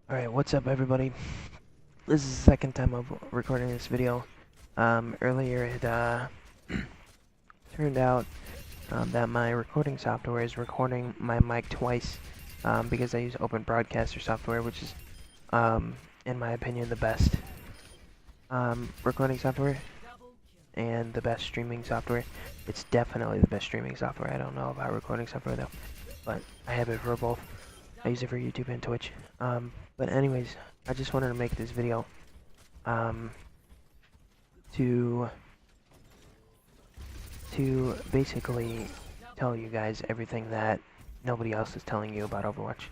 Alright, what's up everybody? This is the second time I'm recording this video. Earlier it turned out that my recording software is recording my mic twice because I use Open Broadcaster software, which is, in my opinion, the best recording software and the best streaming software. It's definitely the best streaming software. I don't know about recording software though, but I have it for both. I use it for YouTube and Twitch. But anyways, I just wanted to make this video um, to basically tell you guys everything that nobody else is telling you about Overwatch.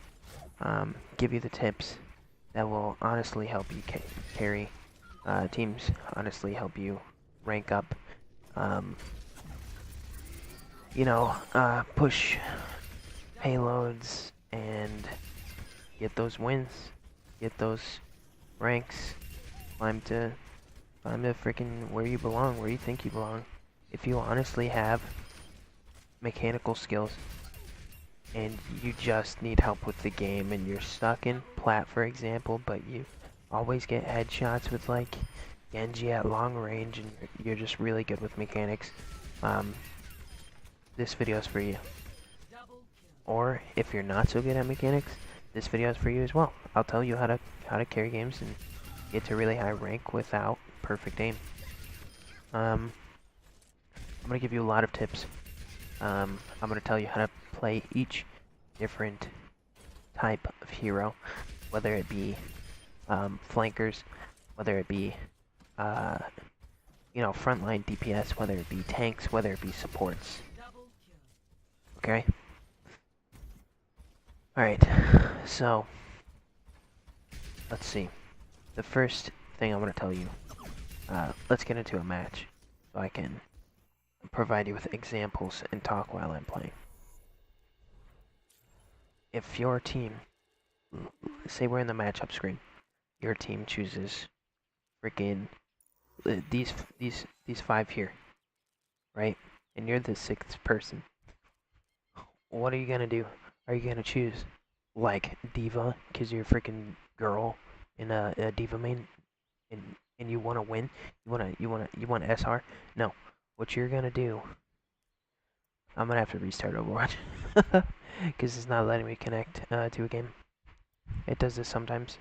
Give you the tips that will honestly help you carry teams, honestly help you rank up, push payloads and get those wins, get those ranks, climb to freaking where you belong, where you think you belong. If you honestly have mechanical skills and you just need help with the game and you're stuck in plat, for example, but you always get headshots with like Genji at long range and you're just really good with mechanics, this video is for you. Or if you're not so good at mechanics, this video is for you as well. I'll tell you how to carry games and get to really high rank without perfect aim. I'm gonna give you a lot of tips. I'm gonna tell you how to play each different type of hero, whether it be flankers, whether it be frontline DPS, whether it be tanks, whether it be supports. Okay. All right. So let's see. The first thing I'm gonna tell you. Let's get into a match, so I can provide you with examples and talk while I'm playing. If your team, say we're in the matchup screen, your team chooses freaking these five here, right? And you're the sixth person. What are you gonna do? Are you gonna choose like D.Va because you're a freaking girl in a D.Va main, and you want to win? You want SR? No. What you're gonna do? I'm gonna have to restart Overwatch because it's not letting me connect to a game. It does this sometimes.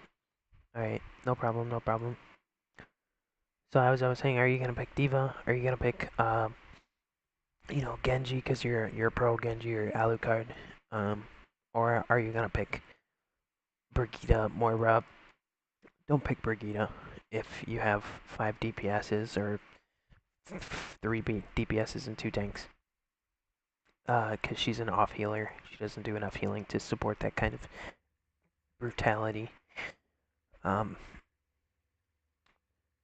All right, no problem, no problem. So as I was saying, are you gonna pick D.Va? Are you gonna pick Genji because you're pro Genji or Alucard? Or are you gonna pick Brigitte, Moira? Don't pick Brigitte if you have 5 DPSs or 3 DPSs and 2 tanks. Because she's an off healer. She doesn't do enough healing to support that kind of brutality.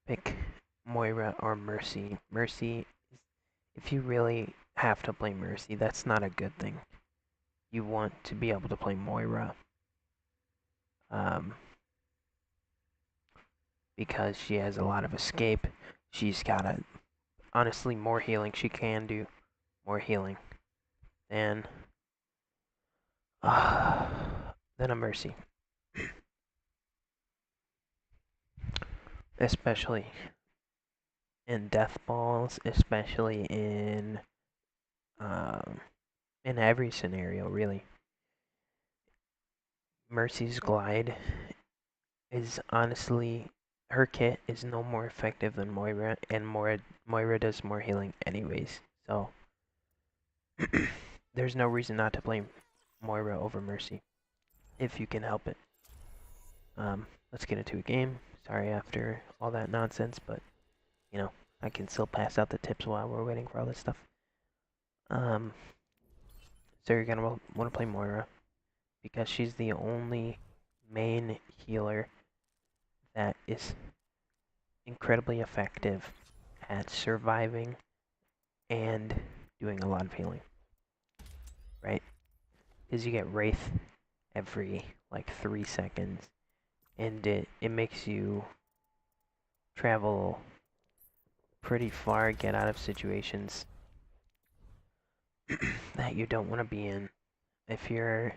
Pick Moira or Mercy. Mercy, if you really have to play Mercy, that's not a good thing. You want to be able to play Moira. Because she has a lot of escape. She's got honestly more healing. She can do more healing than a Mercy. Especially in death balls, especially in every scenario, really. Mercy's glide is honestly, her kit is no more effective than Moira, and Moira does more healing anyways. So there's no reason not to play Moira over Mercy if you can help it. Let's get into a game. Sorry after all that nonsense, but I can still pass out the tips while we're waiting for all this stuff. So you're gonna want to play Moira because she's the only main healer that is incredibly effective at surviving and doing a lot of healing, right? Because you get Wraith every like 3 seconds, and it makes you travel pretty far, get out of situations that you don't want to be in. If you're,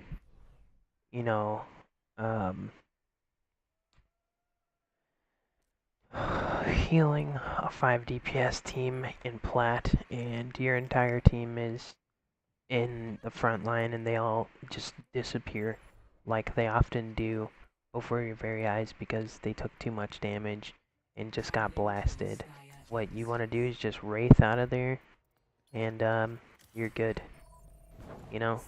healing a 5 DPS team in plat, and your entire team is in the front line, and they all just disappear like they often do over your very eyes because they took too much damage and just got blasted. What you want to do is just wraith out of there, and you're good. You know,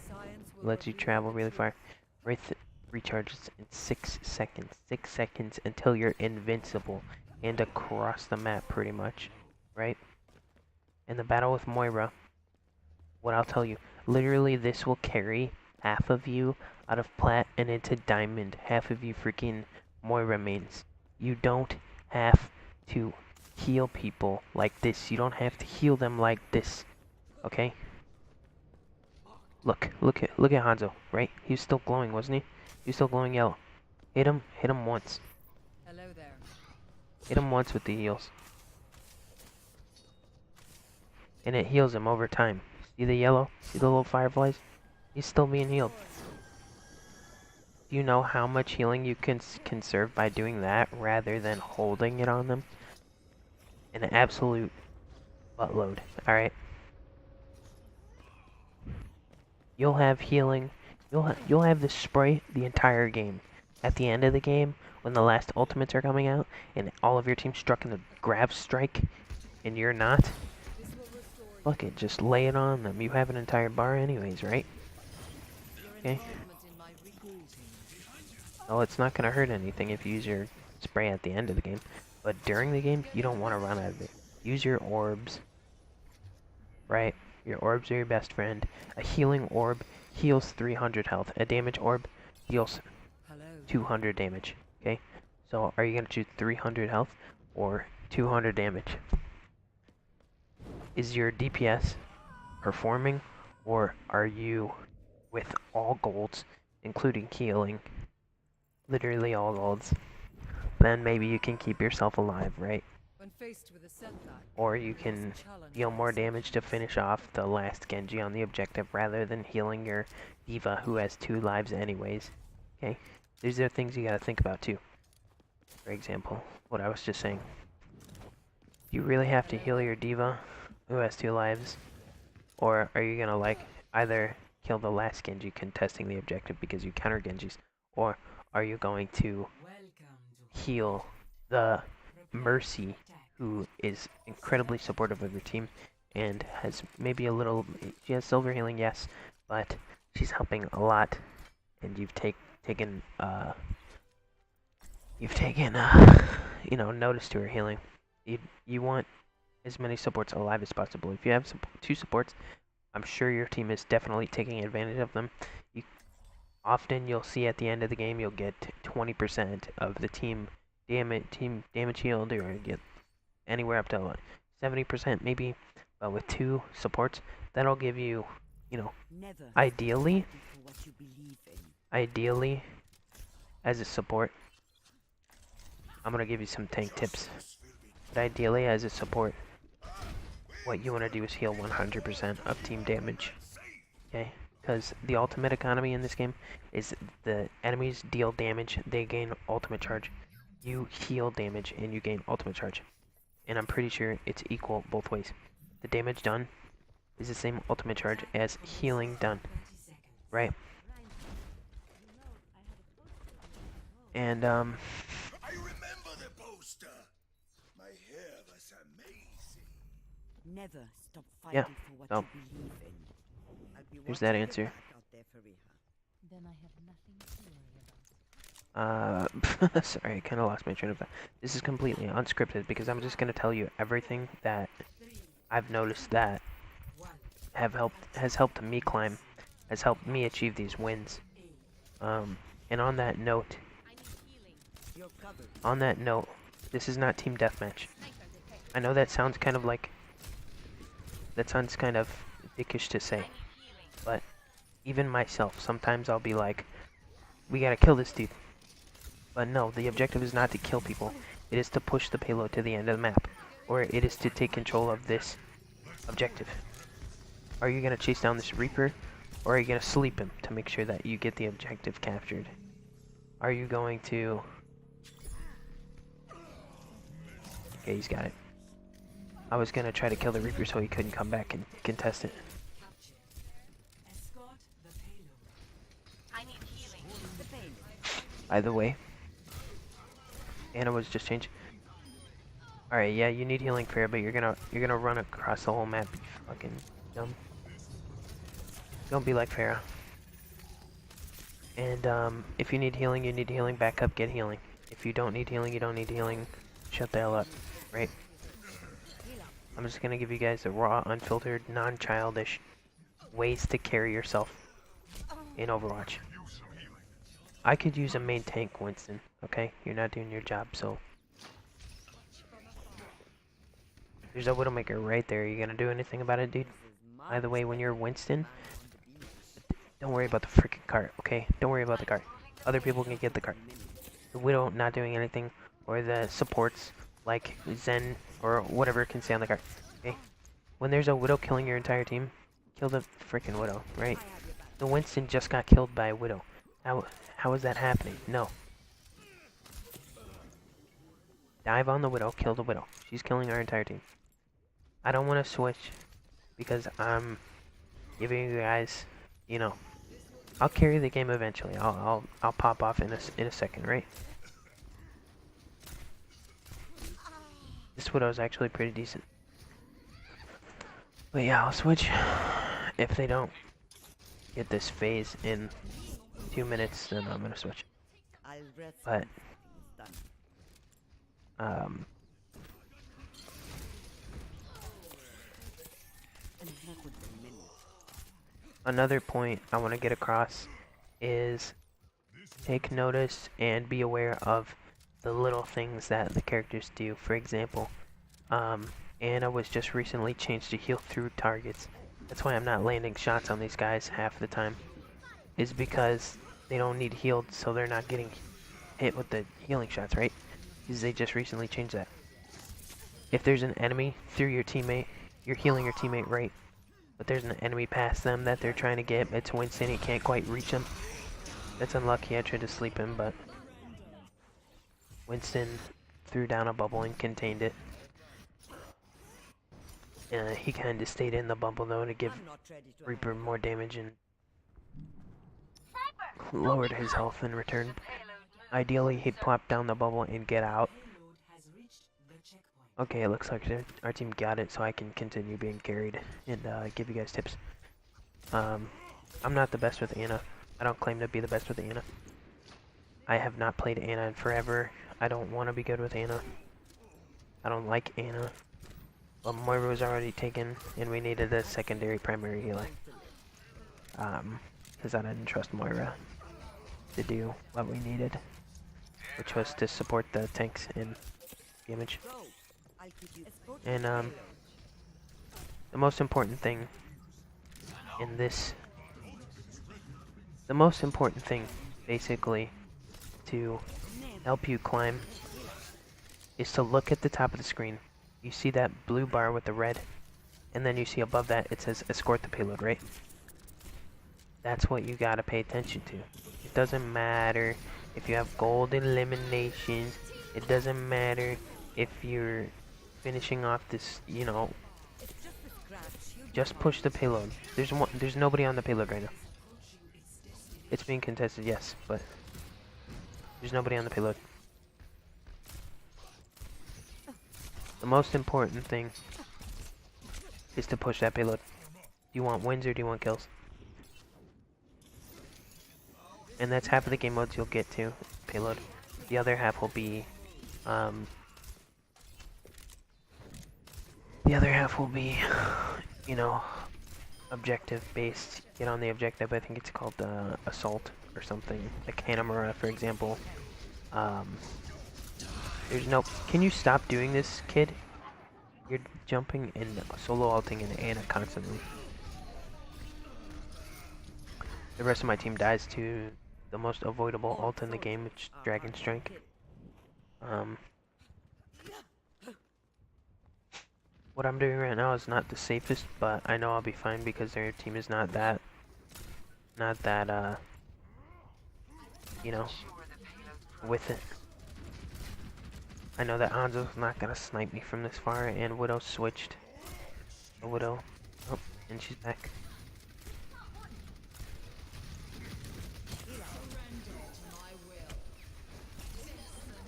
lets you travel really far. Wraith recharges in 6 seconds. 6 seconds until you're invincible and across the map pretty much, right? In the battle with Moira, what I'll tell you, literally this will carry half of you out of plat and into diamond. Half of you freaking Moira mains. You don't have to heal people like this. You don't have to heal them like this. Okay? Look at Hanzo, right? He was still glowing, wasn't he? He was still glowing yellow. Hit him once. Hello there. Hit him once with the heals. And it heals him over time. See the yellow? See the little fireflies? He's still being healed. Do you know how much healing you can conserve by doing that rather than holding it on them? An absolute buttload, alright? You'll have healing. You'll have this spray the entire game. At the end of the game, when the last ultimates are coming out, and all of your team struck in the grab strike, and you're not, fuck it, just lay it on them. You have an entire bar anyways, right? Okay. Well, it's not gonna hurt anything if you use your spray at the end of the game, but during the game, you don't want to run out of it. Use your orbs, right? Your orbs are your best friend. A healing orb heals 300 health. A damage orb heals 200 damage. Okay? So are you going to choose 300 health or 200 damage? Is your DPS performing, or are you with all golds, including healing? Literally all golds. Then maybe you can keep yourself alive, right? Or you can deal more damage to finish off the last Genji on the objective rather than healing your D.Va who has 2 lives anyways. Okay? These are things you gotta think about too. For example, what I was just saying. Do you really have to heal your D.Va who has 2 lives? Or are you gonna like either kill the last Genji contesting the objective because you counter Genjis, or are you going to heal the Mercy who is incredibly supportive of your team and has maybe a little, she has silver healing, yes, but she's helping a lot, and you've taken you know, notice to her healing. You want as many supports alive as possible. If you have 2 supports, I'm sure your team is definitely taking advantage of them. Often you'll see at the end of the game you'll get 20% of the team damage healed, or get anywhere up to 70% maybe, but with 2 supports, that'll give you, you know, ideally, as a support, I'm gonna give you some tank tips, but ideally as a support, what you want to do is heal 100% of team damage, okay? Because the ultimate economy in this game is the enemies deal damage, they gain ultimate charge. You heal damage and you gain ultimate charge. And I'm pretty sure it's equal both ways. The damage done is the same ultimate charge as healing done, right? And I remember the poster. My hair was amazing. Never stop Yeah, fighting for what so you believe in. I'll be here's watching that your answer. back out there, Fariha. Then I have nothing to worry about. Sorry, I kind of lost my train of thought. This is completely unscripted because I'm just gonna tell you everything that I've noticed that has helped me climb, has helped me achieve these wins. And on that note, this is not team deathmatch. I know that sounds kind of dickish to say, but even myself, sometimes I'll be like, we gotta kill this dude. But no, the objective is not to kill people. It is to push the payload to the end of the map, or it is to take control of this objective. Are you gonna chase down this Reaper, or are you gonna sleep him to make sure that you get the objective captured? Are you going to Okay, he's got it. I was gonna try to kill the Reaper so he couldn't come back and contest it. By the way, Anna was just changed. Alright, yeah, you need healing, Fair, but you're gonna run across the whole map, you fucking dumb. Don't be like Farah. And if you need healing, back up, get healing. If you don't need healing, you don't need healing, shut the hell up, right? I'm just gonna give you guys the raw, unfiltered, non-childish ways to carry yourself in Overwatch. I could use a main tank, Winston, okay? You're not doing your job, so... There's a Widowmaker right there. You gonna do anything about it, dude? By the way, when you're Winston, don't worry about the freaking cart, okay? Don't worry about the cart. Other people can get the cart. The Widow not doing anything, or the supports, like Zen, or whatever, can stay on the cart, okay? When there's a Widow killing your entire team, kill the freaking Widow, right? The Winston just got killed by a Widow. How is that happening? No. Dive on the Widow, kill the Widow. She's killing our entire team. I don't want to switch because I'm giving you guys, you know, I'll carry the game eventually. I'll pop off in a second, right? This Widow's actually pretty decent. But yeah, I'll switch if they don't get this phase in 2 minutes, then I'm gonna switch. But another point I want to get across is take notice and be aware of the little things that the characters do. For example, Anna was just recently changed to heal through targets. That's why I'm not landing shots on these guys half the time. Is because they don't need healed, so they're not getting hit with the healing shots, right? Because they just recently changed that. If there's an enemy through your teammate, you're healing your teammate, right? But there's an enemy past them that they're trying to get. It's Winston, he can't quite reach him. That's unlucky, I tried to sleep him, but Winston threw down a bubble and contained it. He kind of stayed in the bubble though to give Reaper more damage and lowered his health in return. Ideally, he'd plop down the bubble and get out. Okay, it looks like our team got it, so I can continue being carried and give you guys tips. I'm not the best with Anna. I don't claim to be the best with Anna. I have not played Anna in forever. I don't want to be good with Anna. I don't like Anna. But Moira was already taken, and we needed a secondary primary healer. Because I didn't trust Moira to do what we needed, which was to support the tanks and damage. And the most important thing in this, basically, to help you climb is to look at the top of the screen. You see that blue bar with the red, and then you see above that it says escort the payload, right? That's what you gotta pay attention to. It doesn't matter if you have gold eliminations. It doesn't matter if you're finishing off this, you know. Just push the payload. There's nobody on the payload right now. It's being contested, yes, but there's nobody on the payload. The most important thing is to push that payload. Do you want wins or do you want kills? And that's half of the game modes you'll get to, payload. The other half will be, you know, objective based. Get on the objective, I think it's called assault or something. Like Hanamura, for example. There's no... Can you stop doing this, kid? You're jumping and solo ulting in Anna constantly. The rest of my team dies to the most avoidable ult in the game, which is Dragon Strike. What I'm doing right now is not the safest, but I know I'll be fine because their team is not that, you know, with it. I know that Hanzo's not gonna snipe me from this far, and Widow switched. A Widow. Oh, and she's back.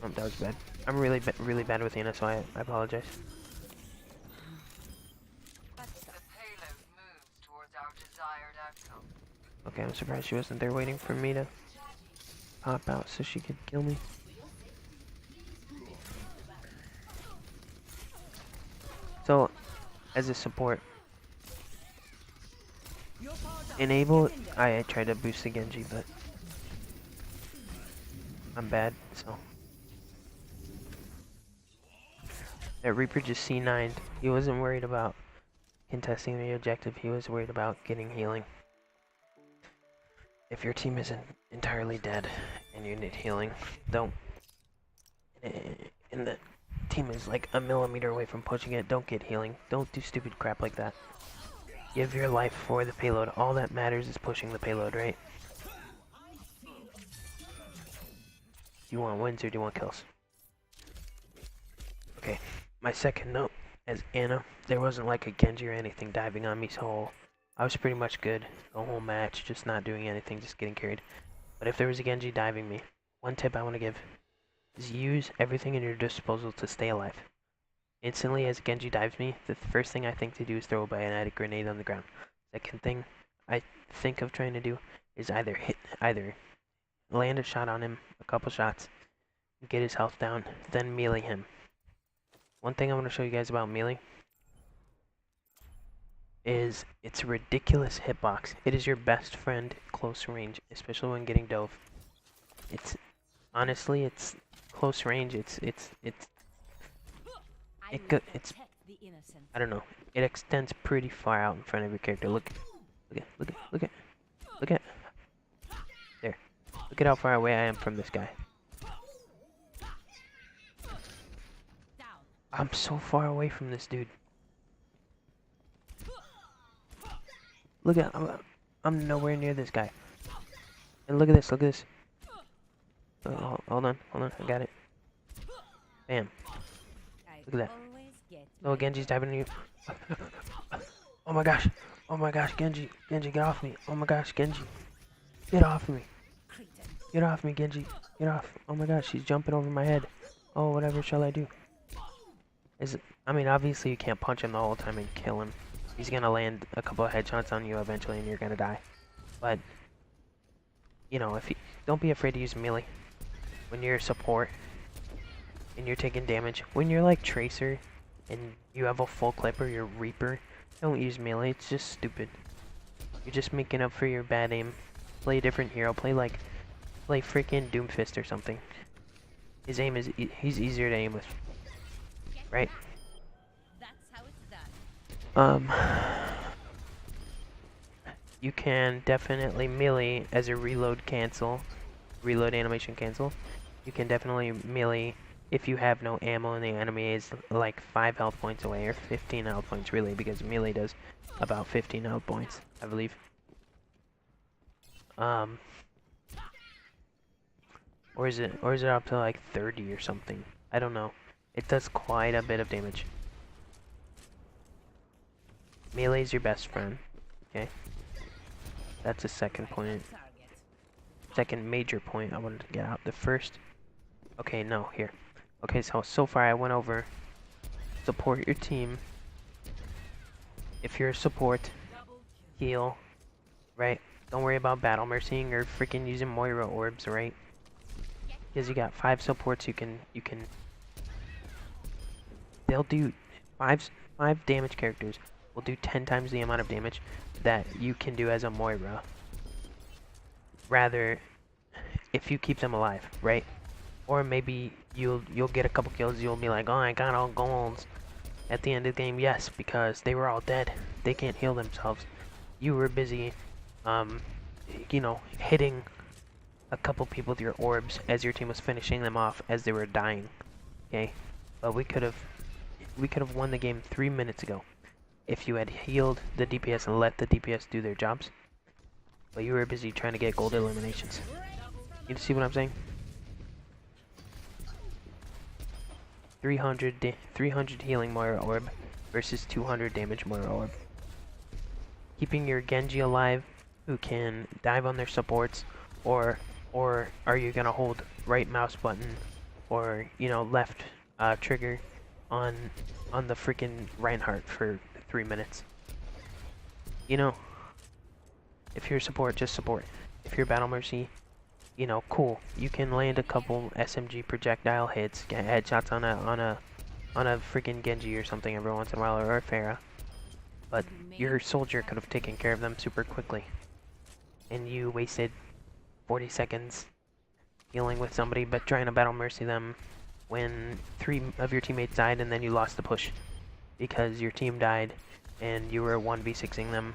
Oh, that was bad. I'm really bad with Ana, so I apologize. Okay, I'm surprised she wasn't there waiting for me to pop out so she could kill me. So, as a support, enable, I tried to boost the Genji, but I'm bad, so. That Reaper just C9'd. He wasn't worried about contesting the objective, he was worried about getting healing. If your team isn't entirely dead and you need healing, don't. And the team is like a millimeter away from pushing it, don't get healing. Don't do stupid crap like that. Give your life for the payload. All that matters is pushing the payload, right? Do you want wins or do you want kills? Okay, my second note, as Ana, there wasn't like a Genji or anything diving on me, so I was pretty much good the whole match, just not doing anything, just getting carried. But if there was a Genji diving me, one tip I want to give is use everything in your disposal to stay alive. Instantly as Genji dives me, the first thing I think to do is throw a bionetic grenade on the ground. Second thing I think of trying to do is either land a shot on him, a couple shots, get his health down, then melee him. One thing I want to show you guys about melee is its ridiculous hitbox. It is your best friend close range, especially when getting dove. It's honestly, it's close range. It's I don't know. It extends pretty far out in front of your character. Look at. There. Look at how far away I am from this guy. I'm so far away from this dude. Look at, I'm nowhere near this guy. And look at this, Oh, hold on, I got it. Bam. Look at that. Oh, Genji's diving on you. Oh my gosh, Genji, get off me. Oh my gosh, Genji. Get off me. Get off me, Genji. Get off. Oh my gosh, she's jumping over my head. Oh, whatever shall I do? I mean, obviously you can't punch him the whole time and kill him. He's gonna land a couple of headshots on you eventually and you're gonna die. But, you know, don't be afraid to use melee. When you're a support and you're taking damage. When you're like Tracer and you have a full clip or you're Reaper, don't use melee, it's just stupid. You're just making up for your bad aim. Play a different hero, play freaking Doomfist or something. His aim is, he's easier to aim with. Right? You can definitely melee as a reload animation cancel. You can definitely melee if you have no ammo and the enemy is like 5 health points away, or 15 health points really, because melee does about 15 health points, I believe. Or is it up to like 30 or something? I don't know. It does quite a bit of damage. Melee is your best friend. Okay. That's a second point. Second major point I wanted to get out. The first. Okay, no, here. Okay, so far I went over. Support your team. If you're a support, heal. Right? Don't worry about battle mercying or freaking using Moira orbs, right? Because you got 5 supports you can they'll do 5 damage characters will do 10 times the amount of damage that you can do as a Moira. Rather, if you keep them alive, right? Or maybe you'll get a couple kills, you'll be like, oh, I got all golds at the end of the game. Yes, because they were all dead. They can't heal themselves. You were busy, you know, hitting a couple people with your orbs as your team was finishing them off as they were dying. Okay? But we could have won the game 3 minutes ago if you had healed the DPS and let the DPS do their jobs. But you were busy trying to get gold eliminations. You see what I'm saying? 300 healing Moira Orb versus 200 damage Moira Orb. Keeping your Genji alive, who can dive on their supports, or are you gonna hold right mouse button or left trigger on the freaking Reinhardt for 3 minutes? If you're support, just support. If you're Battle Mercy, cool. You can land a couple SMG projectile hits, get headshots on a freaking Genji or something every once in a while, or a Pharah. But your soldier could have taken care of them super quickly, and you wasted 40 seconds healing with somebody, but trying to Battle Mercy them when 3 of your teammates died, and then you lost the push because your team died and you were 1v6ing them,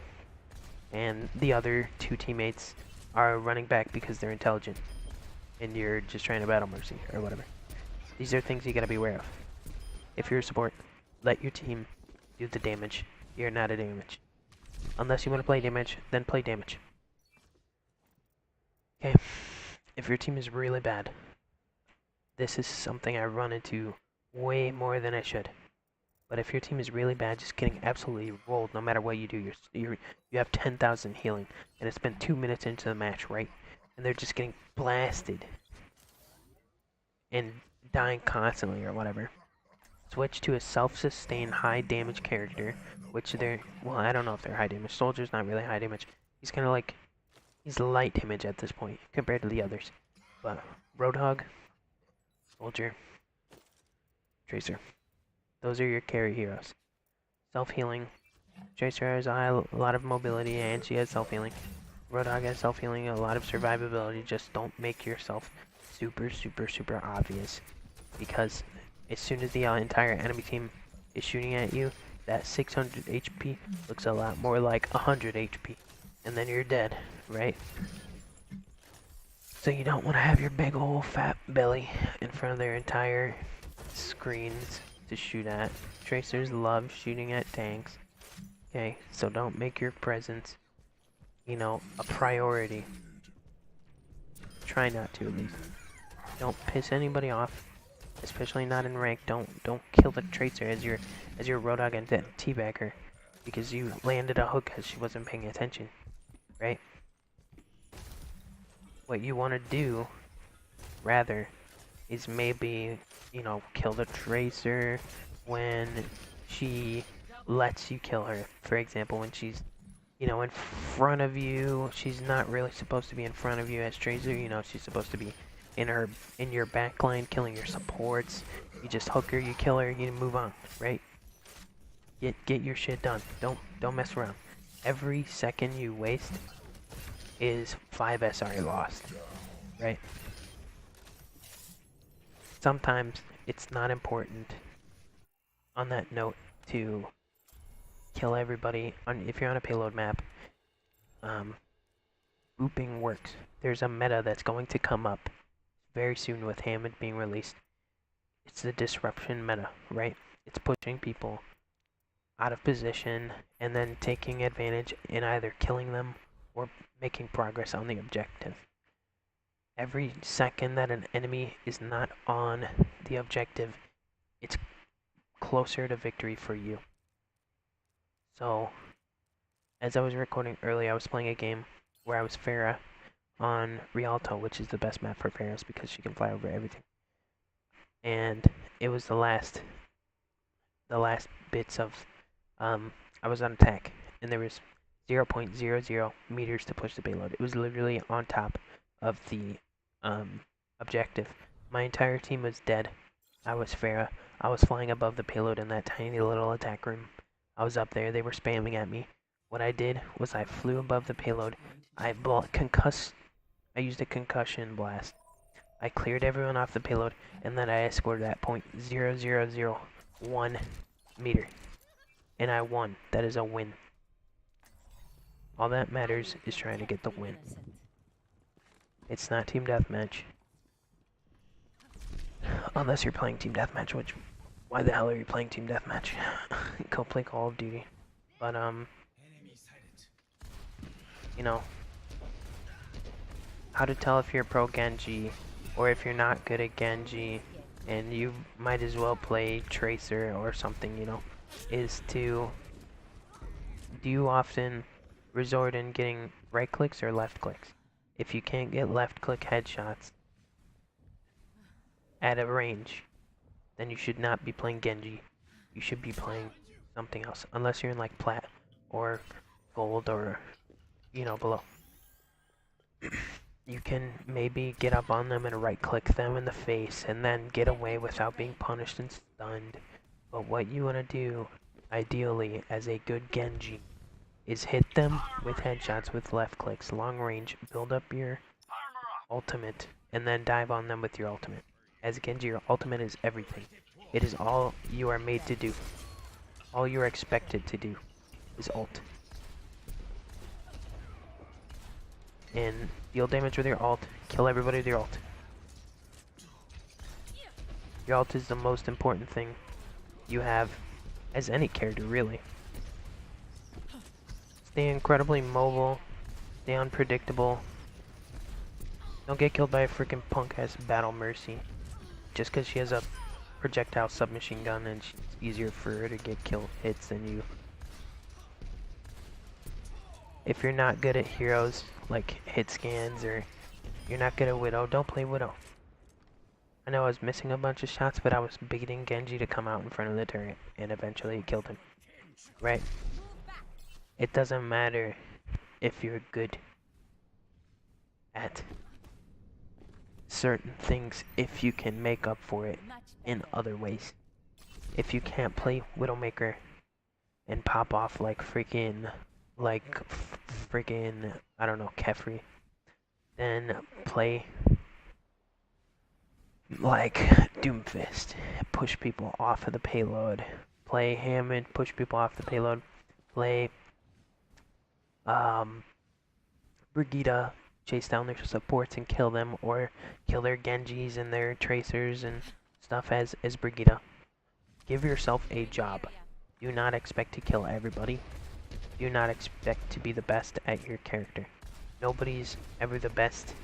and the other 2 teammates are running back because they're intelligent, and you're just trying to Battle Mercy or whatever. These are things you gotta be aware of. If you're a support, let your team do the damage. You're not a damage. Unless you want to play damage, then play damage. Okay, if your team is really bad, this is something I run into way more than I should. But if your team is really bad, just getting absolutely rolled no matter what you do, you have 10,000 healing, and it's been 2 minutes into the match, right? And they're just getting blasted and dying constantly or whatever. Switch to a self-sustained high damage character, which well, I don't know if they're high damage. Soldier's not really high damage. He's kind of like, he's light damage at this point compared to the others. But Roadhog, Soldier, Tracer, those are your carry heroes. Self-healing. Tracer has a lot of mobility and she has self-healing. Roadhog has self-healing, a lot of survivability. Just don't make yourself super, super, super obvious, because as soon as the entire enemy team is shooting at you, that 600 HP looks a lot more like 100 HP, and then you're dead, right? So you don't want to have your big old fat belly in front of their entire screens to shoot at. Tracers love shooting at tanks, okay? So don't make your presence, a priority. Try not to, at least. Don't piss anybody off. Especially not in rank. Don't kill the Tracer as your Roadhog and teabag her because you landed a hook because she wasn't paying attention, right? What you want to do, rather, is maybe kill the Tracer when she lets you kill her. For example, when she's in front of you, she's not really supposed to be in front of you as Tracer. She's supposed to be in your backline, killing your supports. You just hook her, you kill her, you move on, right? Get your shit done. Don't mess around. Every second you waste is 5 SR lost, right? Sometimes it's not important, on that note, to kill everybody. If you're on a payload map, booping works. There's a meta that's going to come up very soon with Hammond being released. It's the disruption meta, right? It's pushing people out of position and then taking advantage in either killing them or making progress on the objective. Every second that an enemy is not on the objective, it's closer to victory for you. So, as I was recording earlier, I was playing a game where I was Pharah on Rialto, which is the best map for Pharahs because she can fly over everything. And it was the last bits of, I was on attack, and there was 0.00 meters to push the payload. It was literally on top of the objective. My entire team was dead. I was Pharah. I was flying above the payload in that tiny little attack room. I was up there. They were spamming at me. What I did was I flew above the payload. I used a concussion blast. I cleared everyone off the payload, and then I escorted at 0.0001 meter. And I won. That is a win. All that matters is trying to get the win. It's not team deathmatch. Unless you're playing team deathmatch, which, why the hell are you playing team deathmatch? Go play Call of Duty. But how to tell if you're pro Genji or if you're not good at Genji. and you might as well play Tracer or something, you know, is to, do you often resort in getting right clicks or left clicks? If you can't get left click headshots at a range, then you should not be playing Genji. You should be playing something else, unless you're in like plat or gold or, you know, below. You can maybe get up on them and right click them in the face and then get away without being punished and stunned. But what you want to do, ideally, as a good Genji, is hit them with headshots with left clicks, long range, build up your ultimate, and then dive on them with your ultimate. As Genji, your ultimate is everything. It is all you are made to do. All you are expected to do is ult. And deal damage with your ult, kill everybody with your ult. Your ult is the most important thing you have as any character, really. Stay incredibly mobile, stay unpredictable. Don't get killed by a freaking punk-ass Battle Mercy. Just because she has a projectile submachine gun and it's easier for her to get kill hits than you. If you're not good at heroes, like hit scans, or you're not good at Widow, don't play Widow. I know I was missing a bunch of shots, but I was baiting Genji to come out in front of the turret, and eventually it killed him. Right? It doesn't matter if you're good at certain things if you can make up for it in other ways. If you can't play Widowmaker and pop off like freaking, I don't know, Kefri, then play like Doomfist, push people off of the payload. Play Hammond, push people off the payload. Play Brigitte, chase down their supports and kill them, or kill their Genjis and their Tracers and stuff as Brigitte. Give yourself a job. Do not expect to kill everybody. Do not expect to be the best at your character. Nobody's ever the best,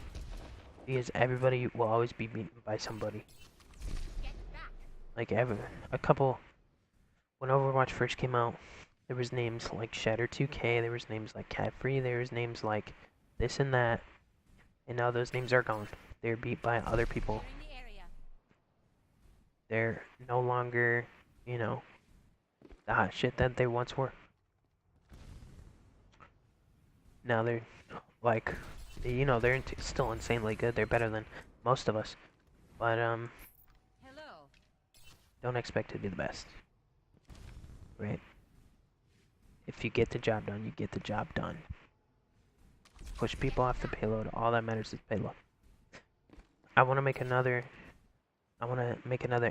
because everybody will always be beaten by somebody. Like when Overwatch first came out, there was names like Shatter2K, there was names like Catfree, there was names like this and that, and now those names are gone. They're beat by other people. They're no longer, you know, the hot shit that they once were. Now they're like, you know, they're still insanely good. They're better than most of us, but don't expect to be the best, right? If you get the job done, you get the job done. Push people off the payload. All that matters is payload. I want to make another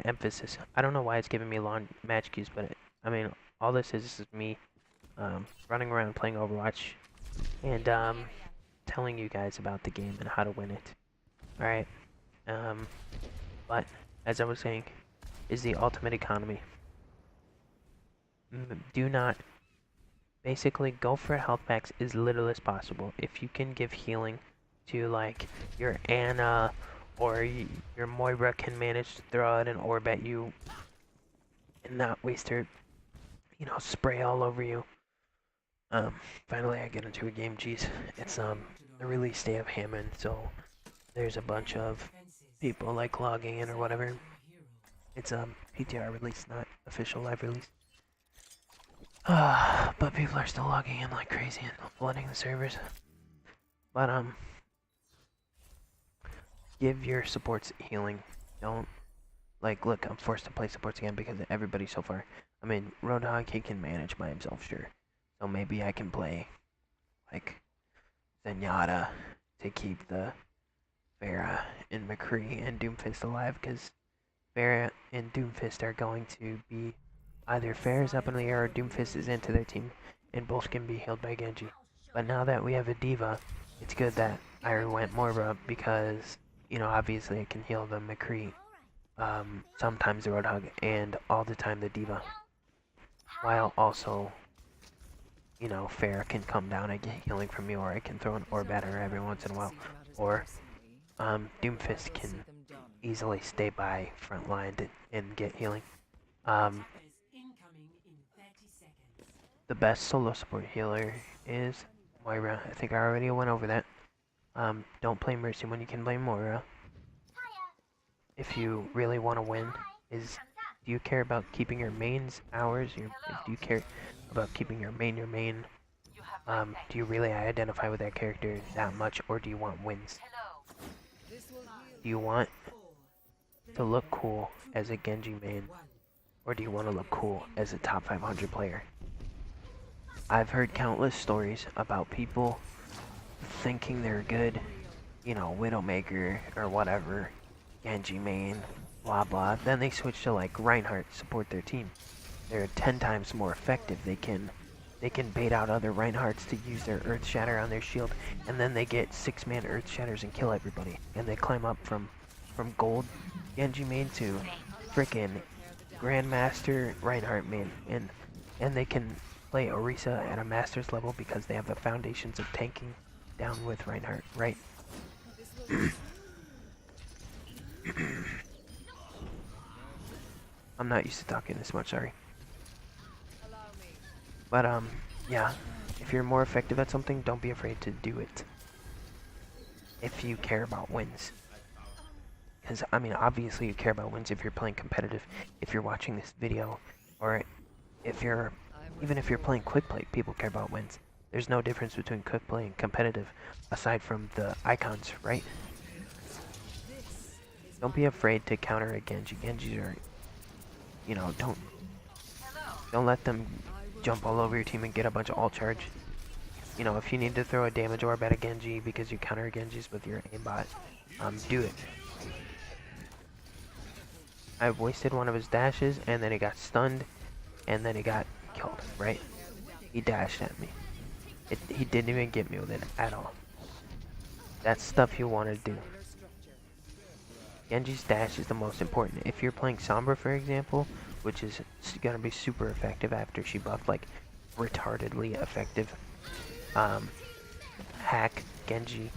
emphasis. I don't know why it's giving me long match queues, but I mean, all this is me running around playing Overwatch and telling you guys about the game and how to win it. Alright. But as I was saying, is the ultimate economy. Do not basically go for health packs as little as possible. If you can give healing to like your Anna or your Moira can manage to throw out an orb at you and not waste her, you know, spray all over you. Finally I get into a game, geez. It's the release day of Hammond, so there's a bunch of people like logging in or whatever. It's PTR release, not official live release. But people are still logging in like crazy and flooding the servers. But give your supports healing. Don't look, I'm forced to play supports again because of everybody so far. I mean, Roadhog, he can manage by himself, sure. So maybe I can play like Zenyatta to keep the Pharah and McCree and Doomfist alive, because Pharah and Doomfist are going to be either Pharah's up in the air or Doomfist is into their team, and both can be healed by Genji. But now that we have a D.Va, it's good that I went Moira because, you know, obviously I can heal the McCree, sometimes the Roadhog, and all the time the D.Va. While also, you know, Pharah can come down and get healing from me, or I can throw an orb at her every once in a while. Or Doomfist can easily stay by front line and get healing. Um, the best solo support healer is Moira. I think I already went over that. Don't play Mercy when you can play Moira. If you really want to win, do you care about keeping your mains ours? Do you care about keeping your main your main? Do you really identify with that character that much, or do you want wins? Do you want to look cool as a Genji main, or do you want to look cool as a top 500 player? I've heard countless stories about people thinking they're good, you know, Widowmaker or whatever, Genji main, blah blah. Then they switch to like Reinhardt, support their team. They're 10 times more effective. They can bait out other Reinhardts to use their Earth Shatter on their shield, and then they get 6-man Earth Shatters and kill everybody. And they climb up from gold Genji main to frickin' Grandmaster Reinhardt main, and they can play Orisa at a master's level because they have the foundations of tanking down with Reinhardt, right? I'm not used to talking this much, sorry. But yeah, if you're more effective at something, don't be afraid to do it. If you care about wins. Because, I mean, obviously you care about wins if you're playing competitive, if you're watching this video, or even if you're playing quick play, people care about wins. There's no difference between quick play and competitive, aside from the icons, right? Don't be afraid to counter a Genji. Genjis are, you know, don't let them jump all over your team and get a bunch of ult charge. You know, if you need to throw a damage orb at a Genji because you counter Genjis with your aimbot, do it. I wasted one of his dashes, and then he got stunned, and then he got killed, right? He dashed at me. He didn't even get me with it at all. That's stuff you want to do. Genji's dash is the most important. If you're playing Sombra, for example, which is going to be super effective after she buffed, like, retardedly effective, hack Genji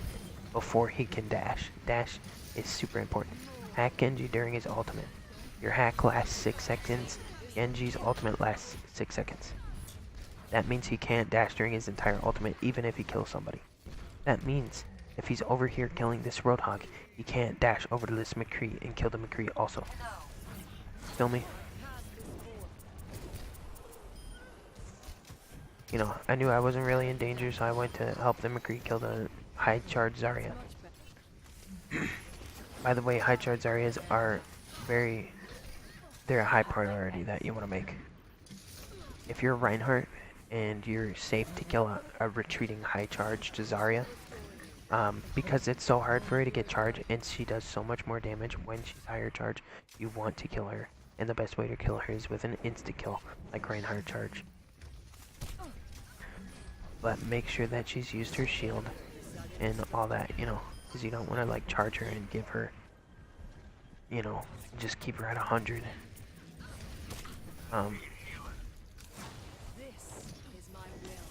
before he can dash. Dash is super important. Hack Genji during his ultimate. Your hack lasts 6 seconds. Genji's ultimate lasts 6 seconds. That means he can't dash during his entire ultimate, even if he kills somebody. That means if he's over here killing this Roadhog, he can't dash over to this McCree and kill the McCree also. Feel me? You know, I knew I wasn't really in danger, so I went to help the McCree kill the high charge Zarya. By the way, high charge Zaryas are they're a high priority that you want to make. If you're Reinhardt and you're safe to kill a retreating high charge to Zarya, because it's so hard for her to get charged and she does so much more damage when she's higher charge, you want to kill her. And the best way to kill her is with an insta-kill, like Reinhardt charge. But make sure that she's used her shield and all that, you know, because you don't want to like charge her and give her, you know, just keep her at 100.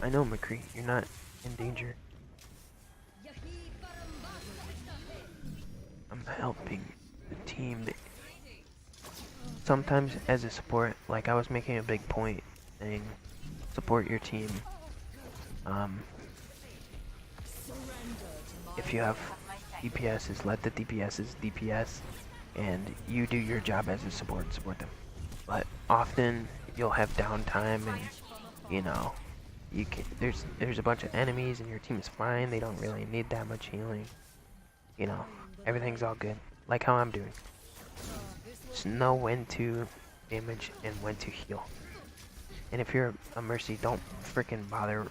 I know, McCree, you're not in danger. I'm helping the team. Sometimes as a support, like I was making a big point saying, support your team. If you have DPSs, let the DPSs DPS, and you do your job as a support them. But often you'll have downtime, and you know, there's a bunch of enemies, and your team is fine. They don't really need that much healing. You know, everything's all good, like how I'm doing. Just know when to damage and when to heal. And if you're a Mercy, don't freaking bother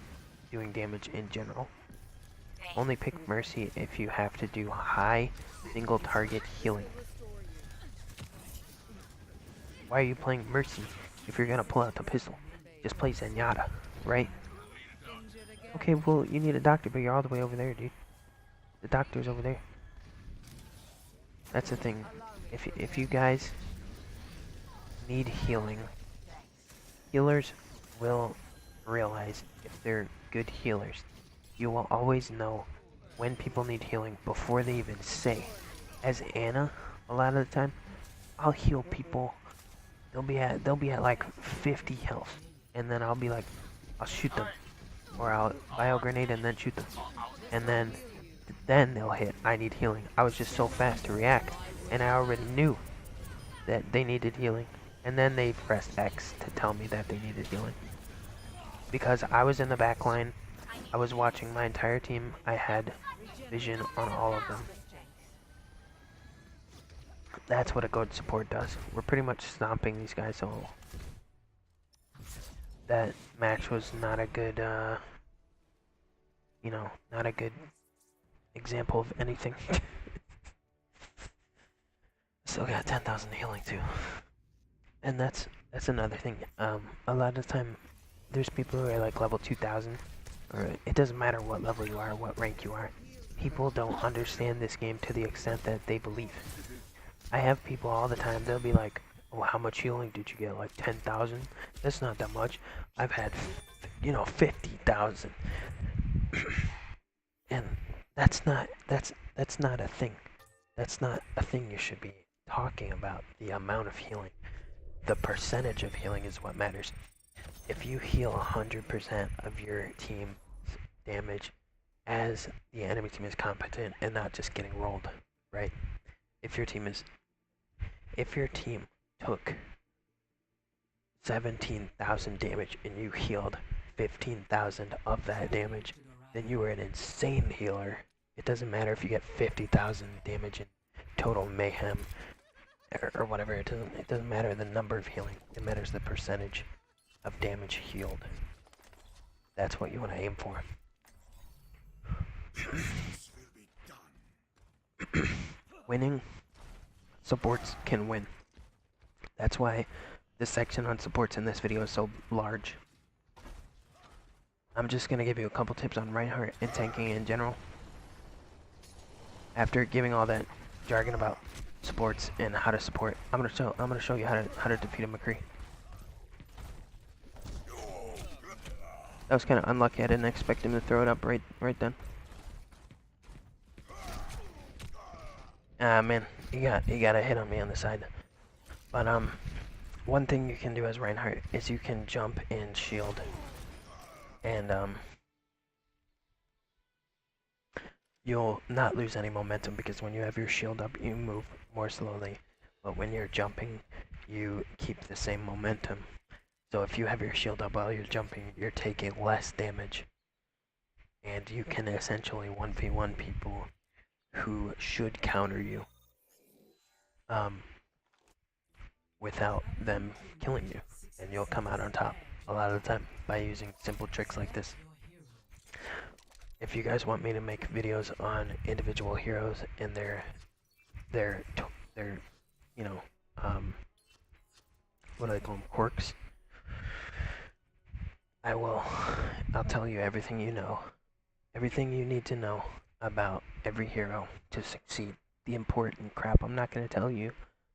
doing damage in general. Only pick Mercy if you have to do high single target healing. Why are you playing Mercy if you're gonna pull out the pistol? Just play Zenyatta, right? Okay, well, you need a doctor, but you're all the way over there, dude. The doctor's over there. That's the thing. If you guys need healing, healers will realize if they're good healers. You will always know when people need healing before they even say. As Anna, a lot of the time, I'll heal people. They'll be at like 50 health, and then I'll be like, I'll shoot them, or I'll bio grenade and then shoot them, and then they'll hit. I need healing. I was just so fast to react, and I already knew that they needed healing, and then they pressed X to tell me that they needed healing. Because I was in the back line, I was watching my entire team. I had vision on all of them. That's what a good support does. We're pretty much stomping these guys, so that match was not a good, not a good example of anything. Still got 10,000 healing too. And that's another thing. A lot of the time, there's people who are like level 2,000, or it doesn't matter what level you are, what rank you are. People don't understand this game to the extent that they believe. I have people all the time, they'll be like, oh, how much healing did you get? Like 10,000? That's not that much. I've had, 50,000. And that's not a thing. That's not a thing you should be talking about, the amount of healing. The percentage of healing is what matters. If you heal 100% of your team's damage as the enemy team is competent and not just getting rolled, right? If your team took 17,000 damage and you healed 15,000 of that damage, then you are an insane healer. It doesn't matter if you get 50,000 damage in total mayhem or whatever. It doesn't matter the number of healing. It matters the percentage of damage healed. That's what you want to aim for. Winning supports can win. That's why the section on supports in this video is so large. I'm just gonna give you a couple tips on Reinhardt and tanking in general. After giving all that jargon about supports and how to support, I'm gonna show you how to defeat a McCree. That was kind of unlucky. I didn't expect him to throw it up right then. Ah man, he got a hit on me on the side. But one thing you can do as Reinhardt is you can jump and shield, and you'll not lose any momentum because when you have your shield up, you move more slowly. But when you're jumping, you keep the same momentum. So if you have your shield up while you're jumping, you're taking less damage. And you can essentially 1v1 people who should counter you without them killing you. And you'll come out on top a lot of the time by using simple tricks like this. If you guys want me to make videos on individual heroes and their what do they call them, quirks, I'll tell you everything you know. Everything you need to know about every hero to succeed. The important crap I'm not going to tell you.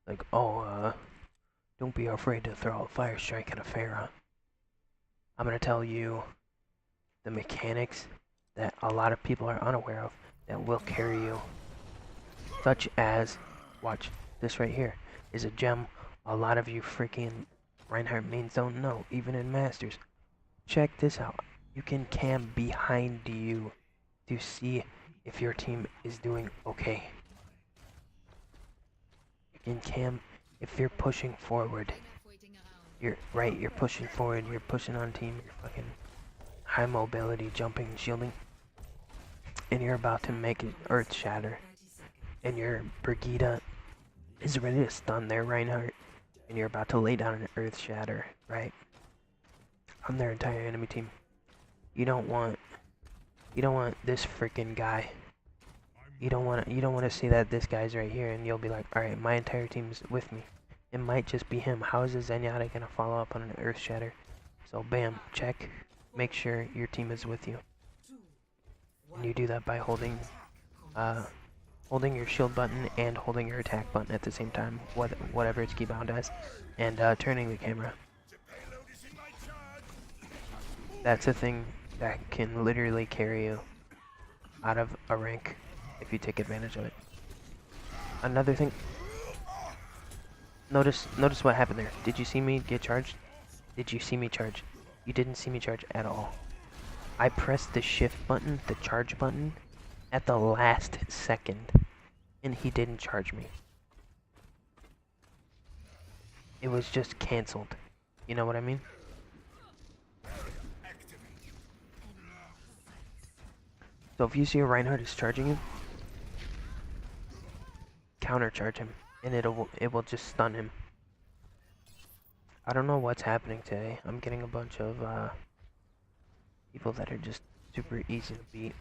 Like, don't be afraid to throw a fire strike at a Pharah. I'm going to tell you the mechanics that a lot of people are unaware of that will carry you. Such as, watch, this right here is a gem a lot of you freaking Reinhardt mains don't know, even in Masters. Check this out. You can cam behind you to see if your team is doing okay. You can cam if you're pushing forward. You're pushing forward, you're pushing on team, you're fucking high mobility, jumping, shielding. And you're about to make it earth shatter. And your Brigida is ready to stun their Reinhardt. And you're about to lay down an earth shatter, right? On their entire enemy team. You don't want this freaking guy. You don't want to see that this guy's right here and you'll be like, alright, my entire team's with me. It might just be him. How is the Zenyatta gonna follow up on an earth shatter? So bam, check. Make sure your team is with you. And you do that by holding your shield button and holding your attack button at the same time, whatever it's keybound as, and turning the camera. That's a thing that can literally carry you out of a rank if you take advantage of it. Another thing, Notice what happened there. Did you see me get charged? Did you see me charge? You didn't see me charge at all. I pressed the shift button, the charge button, at the last second, and he didn't charge me. It was just cancelled. You know what I mean? So if you see a Reinhardt is charging you, counter charge him, and it will just stun him. I don't know what's happening today. I'm getting a bunch of people that are just super easy to beat.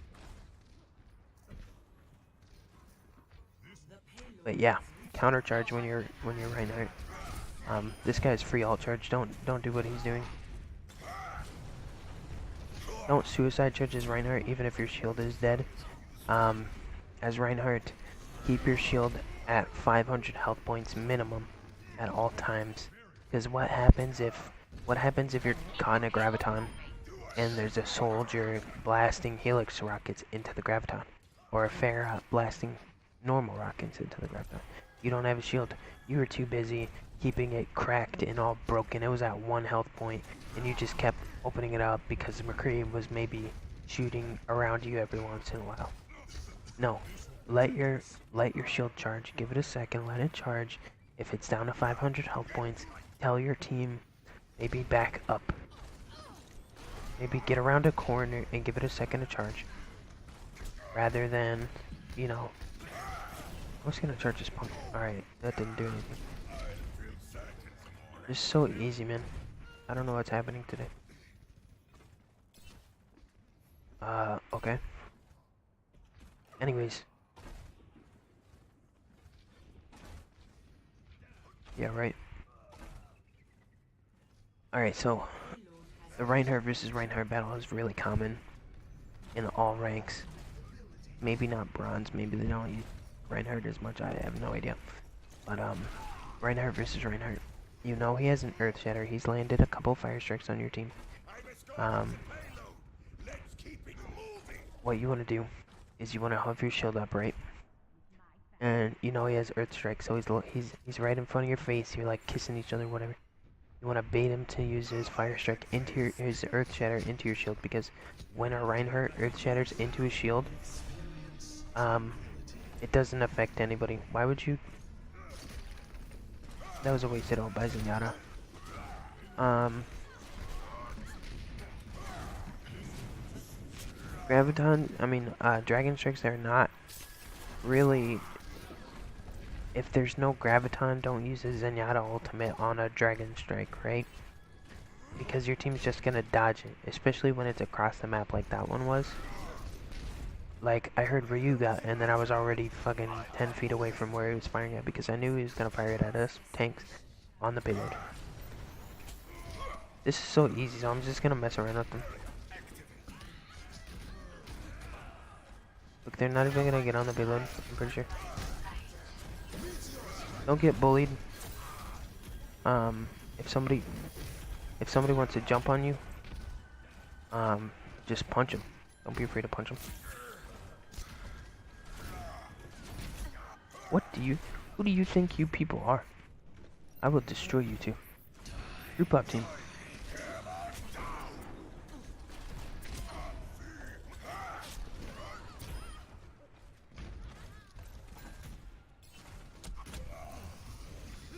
But yeah, counter charge when you're Reinhardt. This guy's free alt charge. Don't do what he's doing. Don't suicide charge as Reinhardt even if your shield is dead. As Reinhardt, keep your shield at 500 health points minimum at all times. Because what happens if you're caught in a graviton and there's a soldier blasting helix rockets into the graviton, or a Pharah blasting normal rockets into the graviton? You don't have a shield. You were too busy keeping it cracked and all broken. It was at 1 health point, and you just kept opening it up because McCree was maybe shooting around you every once in a while. No, let your shield charge. Give it a second. Let it charge. If it's down to 500 health points, tell your team maybe back up. Maybe get around a corner and give it a second to charge. Rather than, you know, I was gonna charge this pump. Alright, that didn't do anything. It's so easy, man. I don't know what's happening today. Okay. Anyways. Yeah, right. Alright, so the Reinhardt versus Reinhardt battle is really common in all ranks. Maybe not bronze, maybe they don't use Reinhardt as much, I have no idea. But Reinhardt versus Reinhardt. You know he has an Earth Shatter. He's landed a couple fire strikes on your team. What you want to do is you want to hover your shield up, right? And you know he has Earth Strike, so he's right in front of your face. You're like kissing each other, whatever. You want to bait him to use his fire strike into his Earth Shatter into your shield, because when a Reinhardt Earth Shatters into his shield, it doesn't affect anybody. Why would you? That was a wasted ult by Zenyatta. Dragon Strikes, they're not really... If there's no Graviton, don't use a Zenyatta ultimate on a Dragon Strike, right? Because your team's just gonna dodge it, especially when it's across the map like that one was. Like, I heard Ryuga, and then I was already fucking 10 feet away from where he was firing at, because I knew he was gonna fire it at us, tanks, on the payload. This is so easy, so I'm just gonna mess around with them. Look, they're not even gonna get on the payload, I'm pretty sure. Don't get bullied. If somebody wants to jump on you, just punch him. Don't be afraid to punch him. Who do you think you people are? I will destroy you two. Group up, team.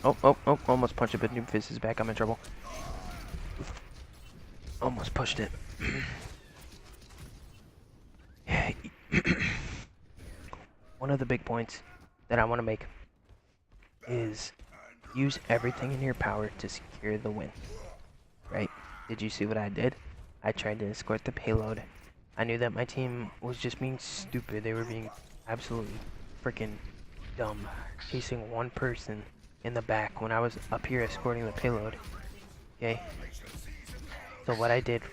Oh, almost punched it, but Noobfist is back. I'm in trouble. Almost pushed it. One of the big points that I want to make is use everything in your power to secure the win. Right? Did you see what I did? I tried to escort the payload. I knew that my team was just being stupid. They were being absolutely freaking dumb, chasing one person in the back when I was up here escorting the payload. Okay? So what I did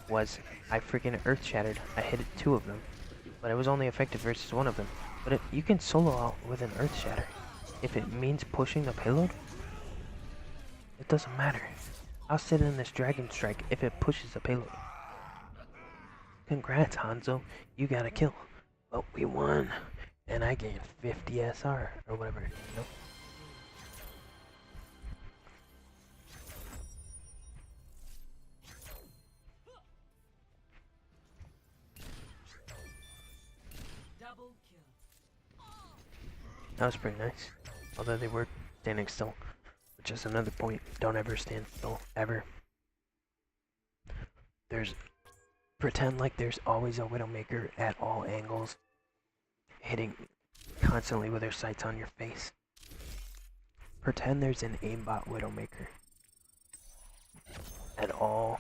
was I freaking earth shattered. I hit 2 of them, but it was only effective versus 1 of them. But you can solo out with an earth shatter. If it means pushing the payload, it doesn't matter. I'll sit in this dragon strike if it pushes the payload. Congrats, Hanzo. You got a kill. But we won. And I gained 50 SR or whatever, you know? That was pretty nice. Although they were standing still. Which is another point. Don't ever stand still. Ever. Pretend like there's always a Widowmaker at all angles. Hitting constantly with their sights on your face. Pretend there's an aimbot Widowmaker. At all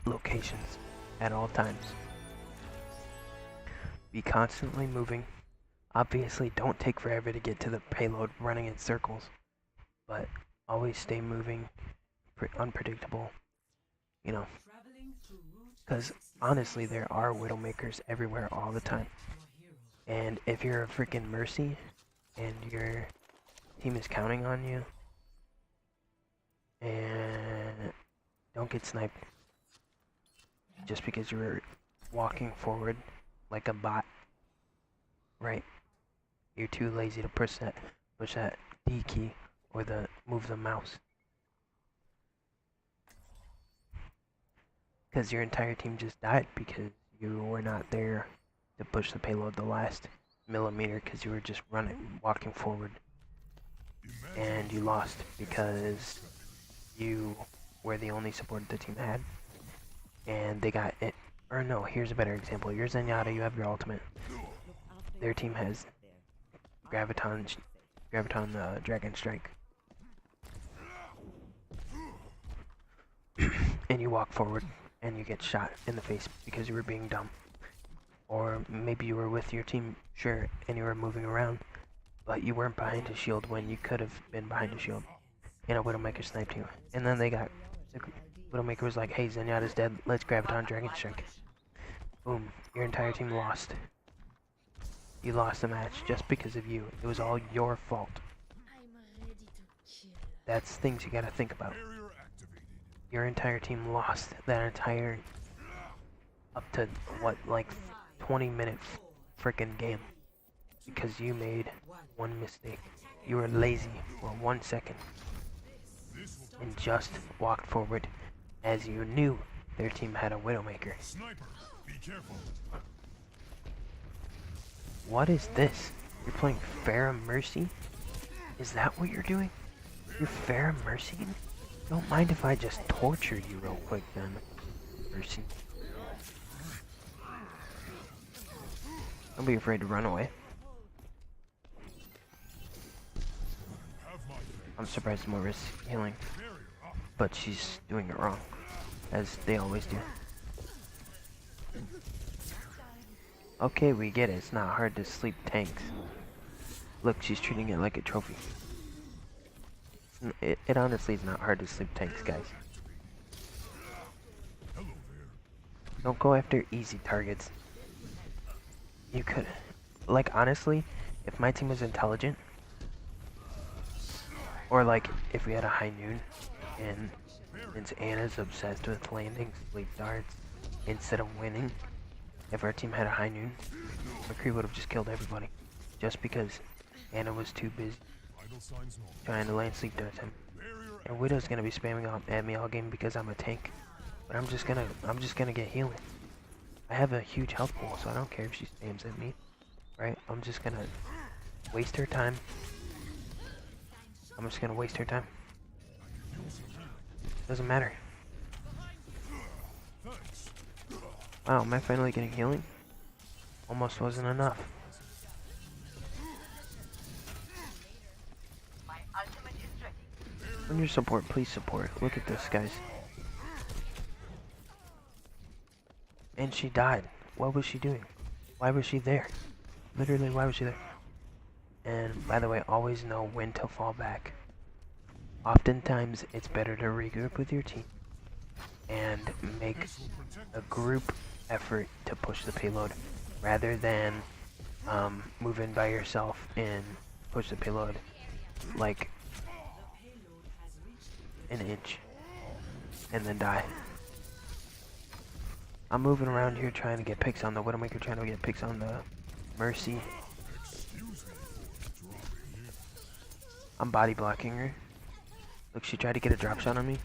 locations. At all times. Be constantly moving. Obviously, don't take forever to get to the payload running in circles. But always stay moving. Unpredictable. You know. Because honestly, there are Widowmakers everywhere all the time. And if you're a freaking Mercy and your team is counting on you, and don't get sniped just because you were walking forward like a bot, right? You're too lazy to push that D key or move the mouse. Because your entire team just died because you were not there to push the payload the last millimeter because you were just walking forward. And you lost because you were the only support the team had. And they got it. Or no, here's a better example. You're Zenyatta, you have your ultimate. Their team has Graviton Dragon Strike. And you walk forward and you get shot in the face because you were being dumb. Or maybe you were with your team, sure, and you were moving around, but you weren't behind a shield when you could have been behind a shield. And a Widowmaker sniped you. And then the Widowmaker was like, hey, Zenyatta's dead, let's Graviton Dragon Strike. Boom, your entire team lost. You lost the match just because of you. It was all your fault. That's things you gotta think about. Your entire team lost that entire up to what, like 20-minute frickin' game because you made one mistake. You were lazy for 1 second and just walked forward as you knew their team had a Widowmaker. Sniper, be careful. What is this? You're playing Pharah Mercy? Is that what you're doing? You're Pharah Mercy? Don't mind if I just torture you real quick then, Mercy. Don't be afraid to run away. I'm surprised Moira's healing, but she's doing it wrong, as they always do. Okay, we get it. It's not hard to sleep tanks. Look, she's treating it like a trophy. It honestly is not hard to sleep tanks, guys. Don't go after easy targets. You could, like, honestly, if my team was intelligent, or like if we had a high noon, and since Anna's obsessed with landing sleep darts instead of winning, if our team had a high noon, McCree would have just killed everybody, just because Anna was too busy trying to land sleep darts. And Widow's gonna be spamming at me all game because I'm a tank, but I'm just gonna get healing. I have a huge health pool, so I don't care if she spams at me, right? I'm just gonna waste her time. I'm just gonna waste her time. Doesn't matter. Wow, am I finally getting healing? Almost wasn't enough. When you support, please support. Look at this, guys. And she died. What was she doing? Why was she there? Literally, why was she there? And by the way, always know when to fall back. Oftentimes, it's better to regroup with your team and make a group effort to push the payload rather than move in by yourself and push the payload like an inch and then die. I'm moving around here trying to get picks on the Widowmaker, trying to get picks on the Mercy. I'm body blocking her. Look, she tried to get a drop shot on me,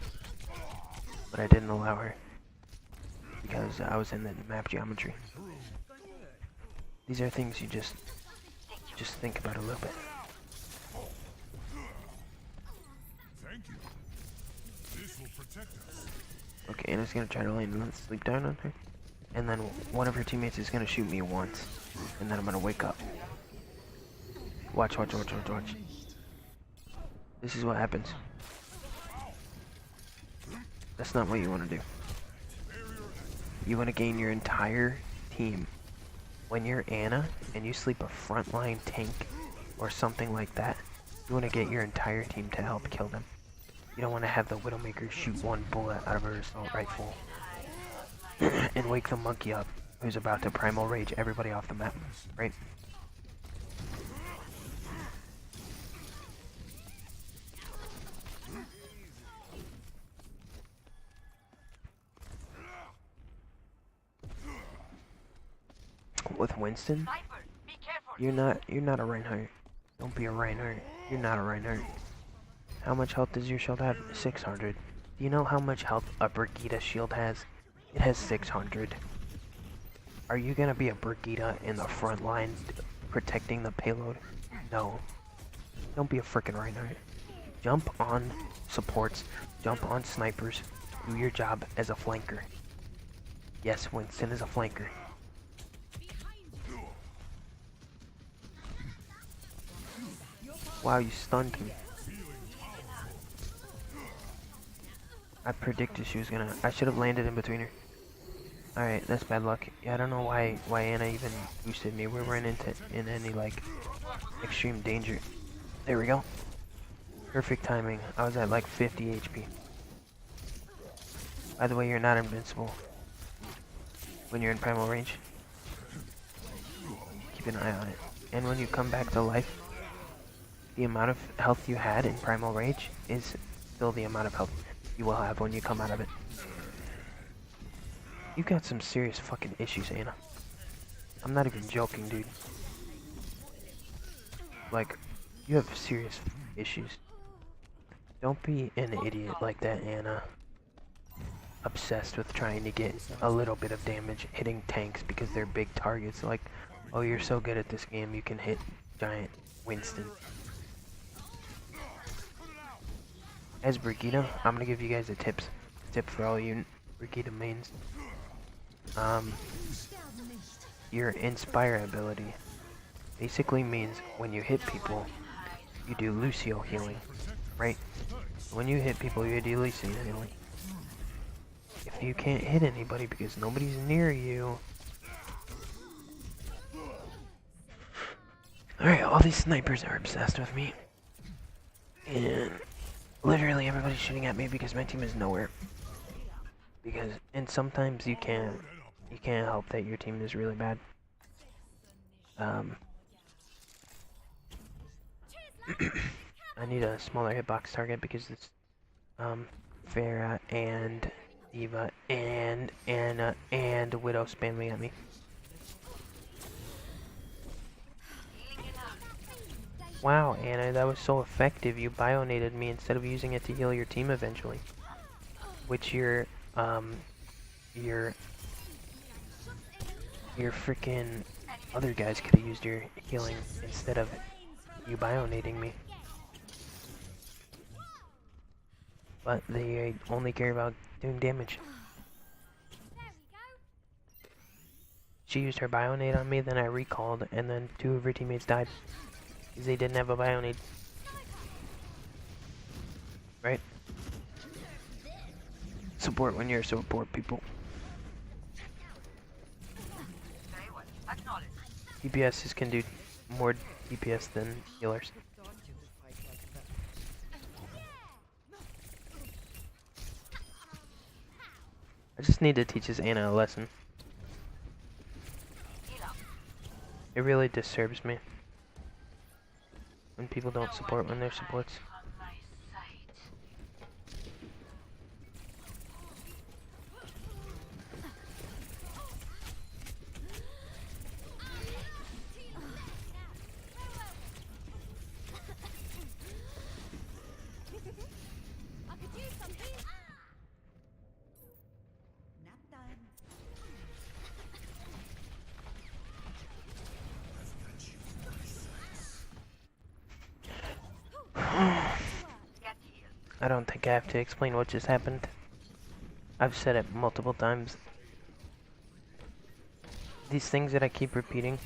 but I didn't allow her because I was in the map geometry. These are things you just think about a little bit. Thank you. This will protect us. Okay, Anna's gonna try to land and sleep down on her. And then one of her teammates is gonna shoot me once. And then I'm gonna wake up. Watch, watch, watch, watch, watch. This is what happens. That's not what you want to do. You want to gain your entire team. When you're Anna and you sleep a frontline tank or something like that, you want to get your entire team to help kill them. You don't want to have the Widowmaker shoot one bullet out of her assault rifle and wake the monkey up who's about to primal rage everybody off the map, right? With Winston, you're not a Reinhardt. Don't be a Reinhardt. You're not a Reinhardt. How much health does your shield have? 600. Do you know how much health a Brigitte shield has? It has 600. Are you gonna be a Brigitte in the front line protecting the payload? No. Don't be a frickin' Reinhardt. Jump on supports. Jump on snipers. Do your job as a flanker. Yes, Winston is a flanker. Wow, you stunned me. I predicted she was gonna... I should have landed in between her. Alright, that's bad luck. Yeah, I don't know why Anna even boosted me. We weren't in any, like, extreme danger. There we go. Perfect timing. I was at, like, 50 HP. By the way, you're not invincible when you're in primal range. Keep an eye on it. And when you come back to life, the amount of health you had in primal rage is still the amount of health you will have when you come out of it. You've got some serious fucking issues, Anna. I'm not even joking, dude. Like, you have serious issues. Don't be an idiot like that, Anna. Obsessed with trying to get a little bit of damage hitting tanks because they're big targets. Like, oh, you're so good at this game, you can hit giant Winston. As Brigitte, I'm gonna give you guys a tip for all you Brigitte mains. Your Inspire ability basically means when you hit people, you do Lucio healing, right? When you hit people, you do Lucio healing. If you can't hit anybody because nobody's near you... Alright, all these snipers are obsessed with me. And literally everybody's shooting at me because my team is nowhere. And sometimes you can't help that your team is really bad. I need a smaller hitbox target because it's Pharah and Eva and Anna and Widow spamming at me. Wow, Anna, that was so effective. You bionated me instead of using it to heal your team eventually. Which your freaking other guys could have used your healing instead of you bionating me. But they only care about doing damage. She used her bionade on me, then I recalled, and then 2 of her teammates died. Because they didn't have a bionade. Right? Support when you're support, people. DPSs can do more DPS than healers. I just need to teach this Anna a lesson. It really disturbs me when people don't support when they're supports. I don't think I have to explain what just happened. I've said it multiple times. These things that I keep repeating,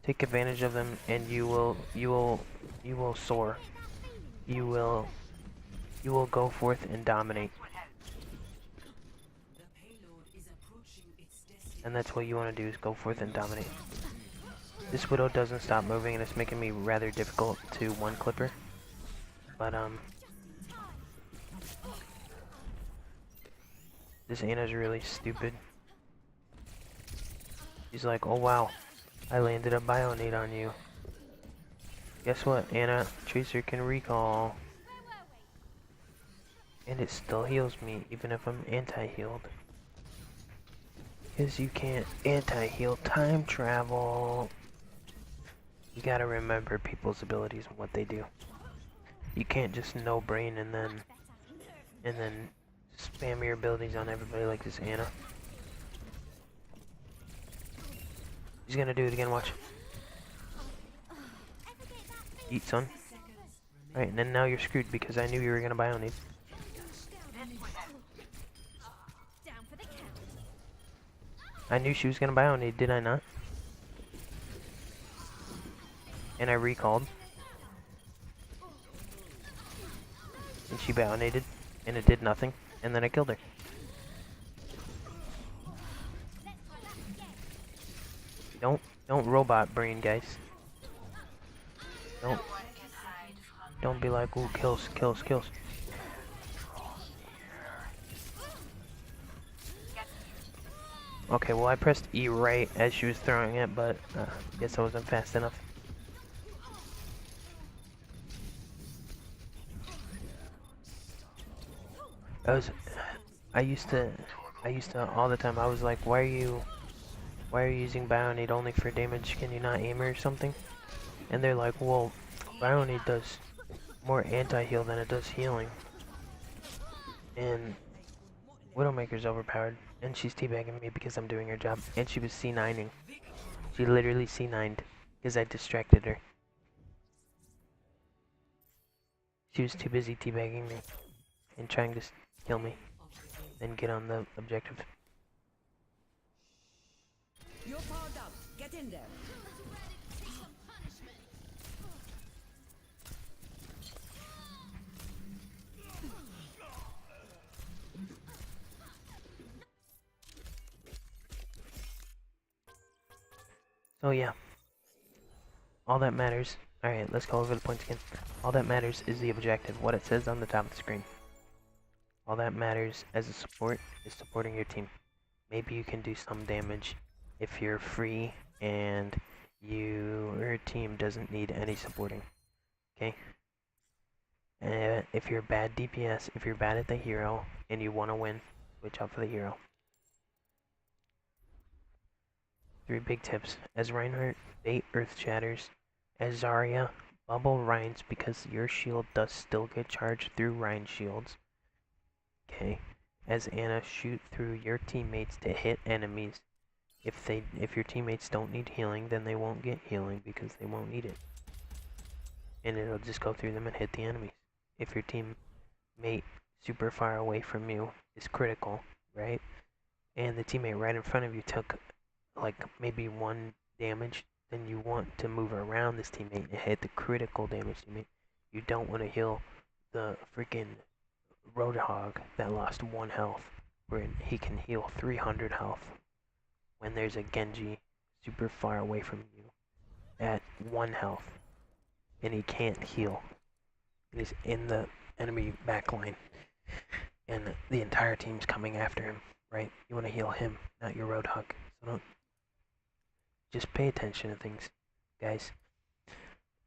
take advantage of them and you will soar. You will go forth and dominate. And that's what you want to do, is go forth and dominate. This Widow doesn't stop moving and it's making me rather difficult to one clipper. But this Anna's really stupid. She's like, oh wow, I landed a Bionade on you. Guess what, Anna? Tracer can recall. And it still heals me, even if I'm anti-healed. Because you can't anti-heal time travel. You gotta remember people's abilities and what they do. You can't just no brain and then spam your abilities on everybody like this Anna. He's gonna do it again, watch. Eat, son. Alright, and then now you're screwed because I knew you were gonna Bionade. I knew she was gonna Bionade, did I not? And I recalled. And she Bionaded. And it did nothing. And then I killed her. Don't robot brain, guys. Don't be like, ooh, kills. Okay, well I pressed E right as she was throwing it, but guess I wasn't fast enough. I used to all the time. I was like, why are you using Bionade only for damage? Can you not aim her or something? And they're like, well, Bionade does more anti-heal than it does healing. And Widowmaker's overpowered, and she's teabagging me because I'm doing her job. And she was C9ing. She literally C9'd because I distracted her. She was too busy teabagging me and trying to kill me and get on the objective. You're powered up. Get in there. So yeah, all that matters. Alright, let's go over the points again. All that matters is the objective, what it says on the top of the screen. All that matters as a support is supporting your team. Maybe you can do some damage if you're free and your team doesn't need any supporting. Okay? And if you're bad DPS, if you're bad at the hero and you want to win, switch out for the hero. 3 big tips. As Reinhardt, bait Earth Shatters. As Zarya, bubble Rhines because your shield does still get charged through Rhine shields. Okay. As Anna, shoot through your teammates to hit enemies. If your teammates don't need healing, then they won't get healing because they won't need it. And it'll just go through them and hit the enemies. If your teammate super far away from you is critical, right? And the teammate right in front of you took like maybe 1 damage, then you want to move around this teammate and hit the critical damage teammate. You don't want to heal the freaking Roadhog that lost 1 health, where he can heal 300 health when there's a Genji super far away from you at 1 health and he can't heal. And he's in the enemy backline and the entire team's coming after him, right? You want to heal him, not your Roadhog. So don't just pay attention to things, guys,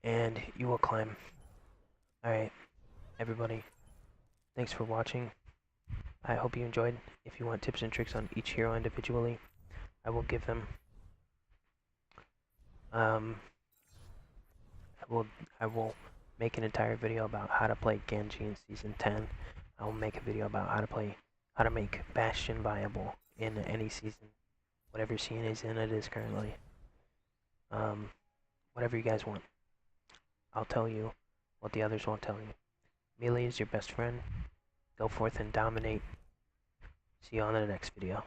and you will climb. Alright, everybody, thanks for watching. I hope you enjoyed. If you want tips and tricks on each hero individually, I will give them. I will make an entire video about how to play Genji in Season 10. I will make a video about how to make Bastion viable in any season. Whatever scene is in it is currently. Whatever you guys want. I'll tell you what the others won't tell you. Melee is your best friend. Go forth and dominate. See you on the next video.